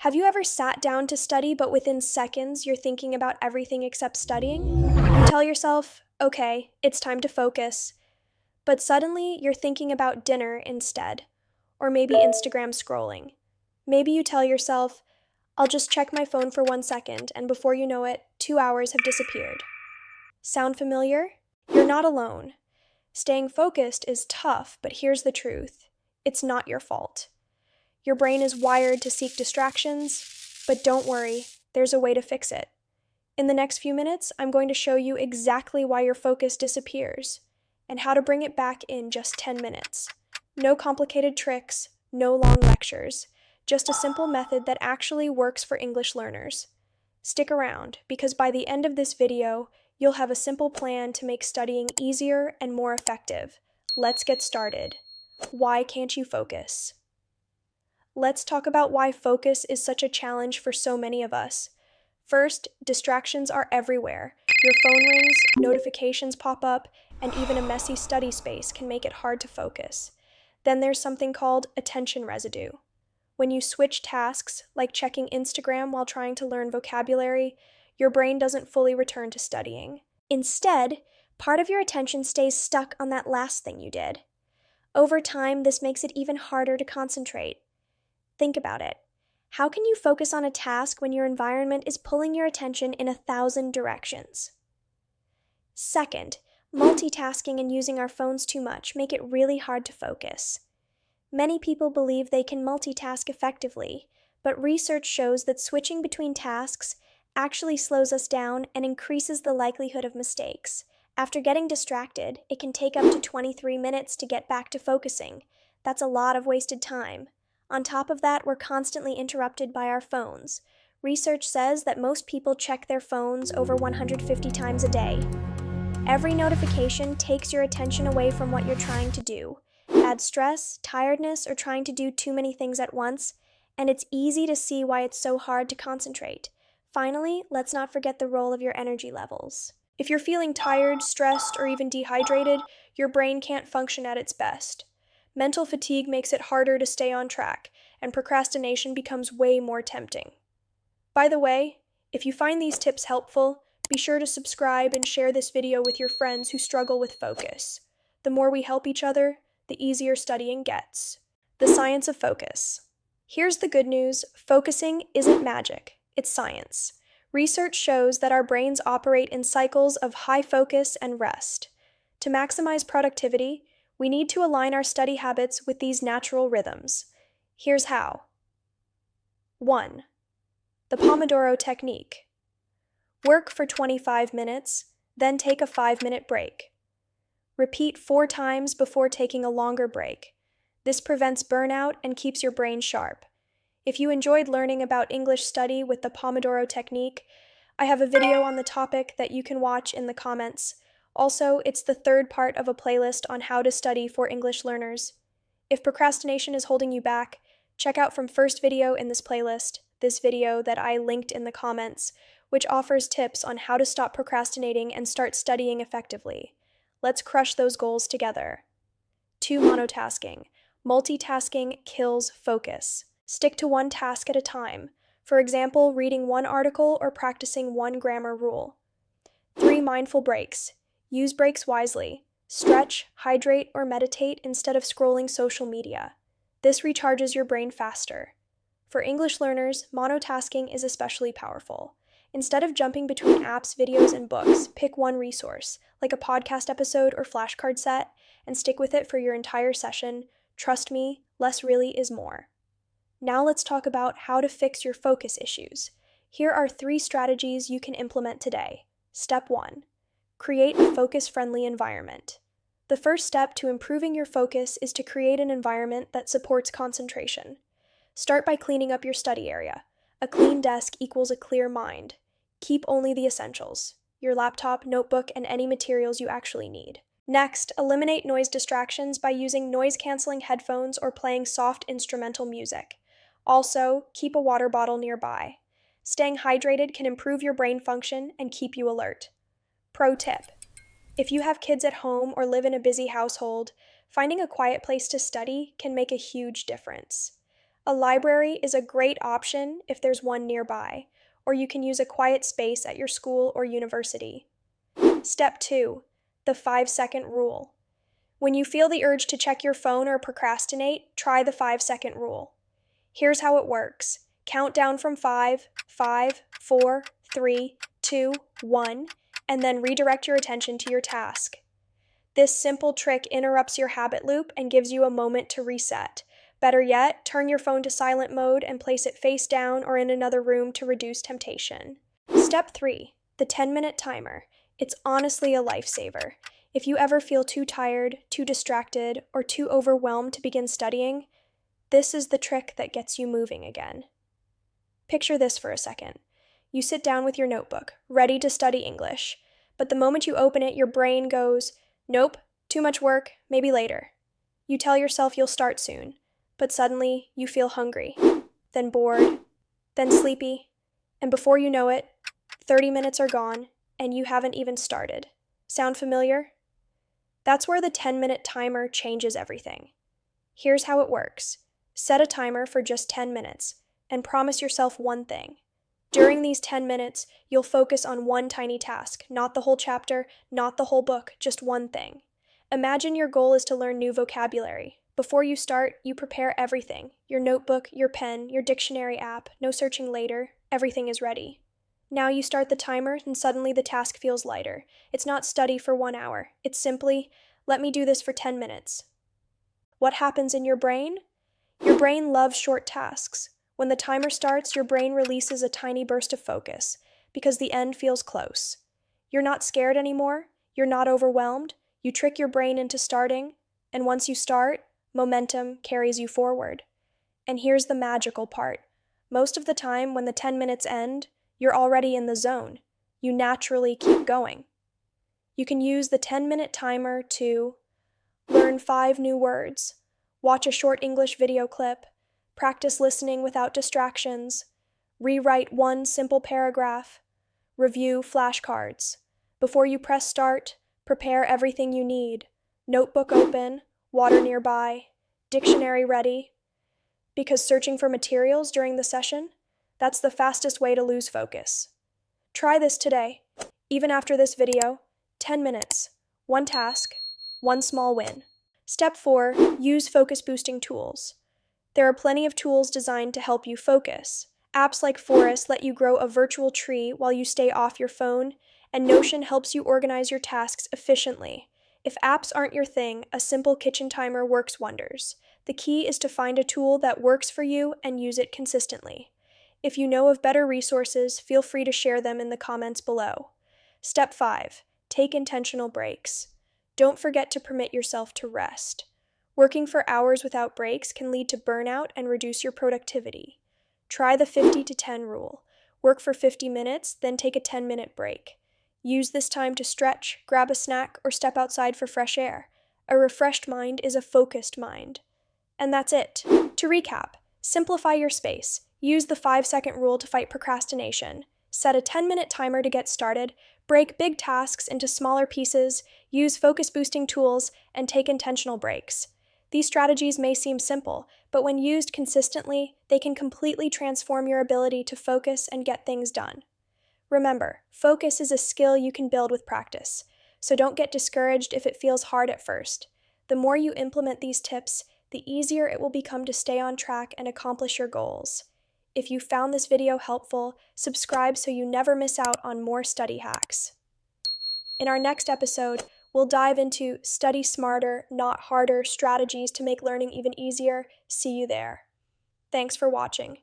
Have you ever sat down to study, but within seconds you're thinking about everything except studying? You tell yourself, okay, it's time to focus, but suddenly you're thinking about dinner instead, or maybe Instagram scrolling. Maybe you tell yourself, I'll just check my phone for 1 second, and before you know it, 2 hours have disappeared. Sound familiar? You're not alone. Staying focused is tough, but here's the truth. It's not your fault. Your brain is wired to seek distractions, but don't worry, there's a way to fix it. In the next few minutes, I'm going to show you exactly why your focus disappears and how to bring it back in just 10 minutes. No complicated tricks, no long lectures, just a simple method that actually works for English learners. Stick around, because by the end of this video, you'll have a simple plan to make studying easier and more effective. Let's get started. Why can't you focus? Let's talk about why focus is such a challenge for so many of us. First, distractions are everywhere. Your phone rings, notifications pop up, and even a messy study space can make it hard to focus. Then there's something called attention residue. When you switch tasks, like checking Instagram while trying to learn vocabulary, your brain doesn't fully return to studying. Instead, part of your attention stays stuck on that last thing you did. Over time, this makes it even harder to concentrate. Think about it. How can you focus on a task when your environment is pulling your attention in 1,000 directions? Second, multitasking and using our phones too much make it really hard to focus. Many people believe they can multitask effectively, but research shows that switching between tasks actually slows us down and increases the likelihood of mistakes. After getting distracted, it can take up to 23 minutes to get back to focusing. That's a lot of wasted time. On top of that, we're constantly interrupted by our phones. Research says that most people check their phones over 150 times a day. Every notification takes your attention away from what you're trying to do. Add stress, tiredness, or trying to do too many things at once, and it's easy to see why it's so hard to concentrate. Finally, let's not forget the role of your energy levels. If you're feeling tired, stressed, or even dehydrated, your brain can't function at its best. Mental fatigue makes it harder to stay on track, and procrastination becomes way more tempting. By the way, if you find these tips helpful, be sure to subscribe and share this video with your friends who struggle with focus. The more we help each other, the easier studying gets. The science of focus. Here's the good news: focusing isn't magic, it's science. Research shows that our brains operate in cycles of high focus and rest. To maximize productivity, we need to align our study habits with these natural rhythms. Here's how. 1. The Pomodoro technique. Work for 25 minutes, then take a 5-minute break. Repeat 4 times before taking a longer break. This prevents burnout and keeps your brain sharp. If you enjoyed learning about English study with the Pomodoro technique, I have a video on the topic that you can watch in the comments. Also, it's the 3rd part of a playlist on how to study for English learners. If procrastination is holding you back, check out from first video in this playlist, this video that I linked in the comments, which offers tips on how to stop procrastinating and start studying effectively. Let's crush those goals together. 2. Monotasking. Multitasking kills focus. Stick to one task at a time. For example, reading one article or practicing one grammar rule. 3. Mindful breaks. Use breaks wisely. Stretch, hydrate, or meditate instead of scrolling social media. This recharges your brain faster. For English learners, monotasking is especially powerful. Instead of jumping between apps, videos, and books, pick one resource, like a podcast episode or flashcard set, and stick with it for your entire session. Trust me, less really is more. Now let's talk about how to fix your focus issues. Here are 3 strategies you can implement today. Step 1. Create a focus-friendly environment. The first step to improving your focus is to create an environment that supports concentration. Start by cleaning up your study area. A clean desk equals a clear mind. Keep only the essentials: your laptop, notebook, and any materials you actually need. Next, eliminate noise distractions by using noise-canceling headphones or playing soft instrumental music. Also, keep a water bottle nearby. Staying hydrated can improve your brain function and keep you alert. Pro tip: if you have kids at home or live in a busy household, finding a quiet place to study can make a huge difference. A library is a great option if there's one nearby, or you can use a quiet space at your school or university. Step 2. The 5-second rule. When you feel the urge to check your phone or procrastinate, try the 5-second rule. Here's how it works. Count down from 5, 5, 4, 3, 2, 1, and then redirect your attention to your task. This simple trick interrupts your habit loop and gives you a moment to reset. Better yet, turn your phone to silent mode and place it face down or in another room to reduce temptation. Step 3. The 10-minute timer. It's honestly a lifesaver. If you ever feel too tired, too distracted, or too overwhelmed to begin studying, this is the trick that gets you moving again. Picture this for a second. You sit down with your notebook, ready to study English, but the moment you open it, your brain goes, "Nope, too much work, maybe later." You tell yourself you'll start soon, but suddenly you feel hungry, then bored, then sleepy, and before you know it, 30 minutes are gone and you haven't even started. Sound familiar? That's where the 10-minute timer changes everything. Here's how it works. Set a timer for just 10 minutes and promise yourself one thing. During these 10 minutes, you'll focus on one tiny task, not the whole chapter, not the whole book, just one thing. Imagine your goal is to learn new vocabulary. Before you start, you prepare everything. Your notebook, your pen, your dictionary app, no searching later, everything is ready. Now you start the timer and suddenly the task feels lighter. It's not study for 1 hour. It's simply, let me do this for 10 minutes. What happens in your brain? Your brain loves short tasks. When the timer starts, your brain releases a tiny burst of focus because the end feels close. You're not scared anymore. You're not overwhelmed. You trick your brain into starting, and once you start, momentum carries you forward. And here's the magical part. Most of the time, when the 10 minutes end, you're already in the zone. You naturally keep going. You can use the 10-minute timer to learn 5 new words, watch a short English video clip, practice listening without distractions, rewrite one simple paragraph, review flashcards. Before you press start, prepare everything you need. Notebook open, water nearby, dictionary ready. Because searching for materials during the session, that's the fastest way to lose focus. Try this today. Even after this video, 10 minutes, one task, one small win. Step 4, use focus-boosting tools. There are plenty of tools designed to help you focus. Apps like Forest let you grow a virtual tree while you stay off your phone, and Notion helps you organize your tasks efficiently. If apps aren't your thing, a simple kitchen timer works wonders. The key is to find a tool that works for you and use it consistently. If you know of better resources, feel free to share them in the comments below. Step 5, take intentional breaks. Don't forget to permit yourself to rest. Working for hours without breaks can lead to burnout and reduce your productivity. Try the 50-10 rule. Work for 50 minutes, then take a 10-minute break. Use this time to stretch, grab a snack, or step outside for fresh air. A refreshed mind is a focused mind. And that's it. To recap, simplify your space. Use the 5-second rule to fight procrastination. Set a 10-minute timer to get started. Break big tasks into smaller pieces. Use focus-boosting tools, and take intentional breaks. These strategies may seem simple, but when used consistently, they can completely transform your ability to focus and get things done. Remember, focus is a skill you can build with practice, so don't get discouraged if it feels hard at first. The more you implement these tips, the easier it will become to stay on track and accomplish your goals. If you found this video helpful, subscribe so you never miss out on more study hacks. In our next episode, we'll dive into study smarter, not harder strategies to make learning even easier. See you there. Thanks for watching.